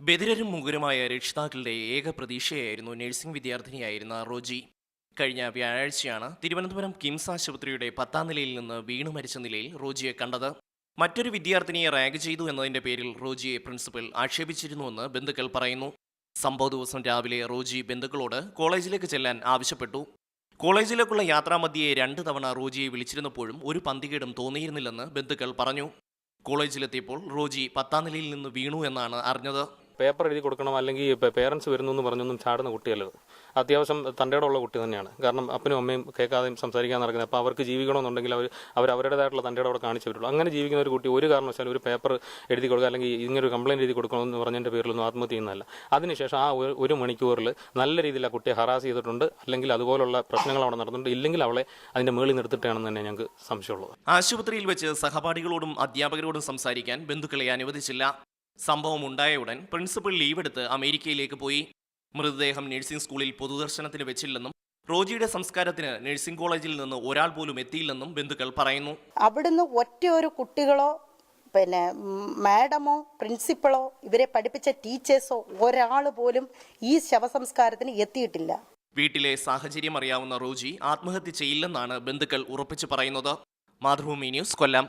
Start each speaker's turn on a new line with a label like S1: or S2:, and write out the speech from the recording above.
S1: ബധിരരും മുകുരമായ രക്ഷിതാക്കളുടെ ഏക പ്രതീക്ഷയായിരുന്നു നഴ്സിംഗ് വിദ്യാർത്ഥിനിയായിരുന്ന റോജി. കഴിഞ്ഞ വ്യാഴാഴ്ചയാണ് തിരുവനന്തപുരം കിംസ് ആശുപത്രിയുടെ 10ാം നിലയിൽ നിന്ന് വീണു മരിച്ച നിലയിൽ റോജിയെ കണ്ടത്. മറ്റൊരു വിദ്യാർത്ഥിനിയെ റാഗ് ചെയ്തു എന്നതിന്റെ പേരിൽ റോജിയെ പ്രിൻസിപ്പൽ ആക്ഷേപിച്ചിരുന്നുവെന്ന് ബന്ധുക്കൾ പറയുന്നു. സംഭവ ദിവസം രാവിലെ റോജി ബന്ധുക്കളോട് കോളേജിലേക്ക് ചെല്ലാൻ ആവശ്യപ്പെട്ടു. കോളേജിലേക്കുള്ള യാത്രാമധ്യയെ 2 തവണ റോജിയെ വിളിച്ചിരുന്നപ്പോഴും ഒരു പന്തികേടും തോന്നിയിരുന്നില്ലെന്ന് ബന്ധുക്കൾ പറഞ്ഞു. കോളേജിലെത്തിയപ്പോൾ റോജി 10ാം നിലയിൽ നിന്ന് വീണു എന്നാണ് അറിഞ്ഞത്.
S2: പേപ്പർ എഴുതി കൊടുക്കണം, അല്ലെങ്കിൽ പേരൻസ് വരുന്നു എന്ന് പറഞ്ഞൊന്നും ചാടുന്ന കുട്ടിയല്ലത്. അത്യാവശ്യം തൻ്റെയുള്ള കുട്ടി തന്നെയാണ്. കാരണം അപ്പനും അമ്മയും കേൾക്കാതെയും സംസാരിക്കാൻ നടക്കുന്നത്. അപ്പോൾ അവർക്ക് ജീവിക്കണമെന്നുണ്ടെങ്കിൽ അവർ അവരുടേതായിട്ടുള്ള തൻ്റെയുടെ അവിടെ കാണിച്ചു വരുള്ളൂ. അങ്ങനെ ജീവിക്കുന്ന ഒരു കുട്ടി ഒരു കാരണവശാലും ഒരു പേപ്പർ എഴുതി കൊടുക്കുക അല്ലെങ്കിൽ ഇങ്ങനൊരു കംപ്ലയിൻറ്റ് എഴുതി കൊടുക്കണമെന്ന് പറഞ്ഞതിൻ്റെ പേരിലൊന്നും ആത്മഹത്യ ചെയ്യുന്നതല്ല. അതിനുശേഷം ആ ഒരു മണിക്കൂറിൽ നല്ല രീതിയിൽ ആ കുട്ടിയെ ഹറാസ് ചെയ്തിട്ടുണ്ട്, അല്ലെങ്കിൽ അതുപോലുള്ള പ്രശ്നങ്ങൾ അവിടെ നടന്നിട്ടുണ്ട്, ഇല്ലെങ്കിൽ അവളെ അതിൻ്റെ മേളിൽ നിർത്തിയിട്ടാണെന്ന് തന്നെ ഞങ്ങൾക്ക് സംശയമുള്ളത്.
S1: ആശുപത്രിയിൽ വെച്ച് സഹപാഠികളോടും അധ്യാപകരോടും സംസാരിക്കാൻ ബന്ധുക്കളെ അനുവദിച്ചില്ല. സംഭവം ഉണ്ടായ ഉടൻ പ്രിൻസിപ്പൽ ലീവെടുത്ത് അമേരിക്കയിലേക്ക് പോയി. മൃതദേഹം നഴ്സിംഗ് സ്കൂളിൽ പൊതുദർശനത്തിന് വെച്ചില്ലെന്നും റോജിയുടെ സംസ്കാരത്തിന് നഴ്സിംഗ് കോളേജിൽ നിന്ന് ഒരാൾ പോലും എത്തിയില്ലെന്നും ബന്ധുക്കൾ പറയുന്നു.
S3: അവിടുന്ന് ഒറ്റയൊരു കുട്ടികളോ മാഡമോ പ്രിൻസിപ്പളോ ഇവരെ പഠിപ്പിച്ച ടീച്ചേഴ്സോ ഒരാൾ പോലും ഈ ശവസംസ്കാരത്തിന് എത്തിയിട്ടില്ല.
S1: വീട്ടിലെ സാഹചര്യം അറിയാവുന്ന റോജി ആത്മഹത്യ ചെയ്യില്ലെന്നാണ് ബന്ധുക്കൾ ഉറപ്പിച്ചു പറയുന്നത്. മാതൃഭൂമി ന്യൂസ്, കൊല്ലം.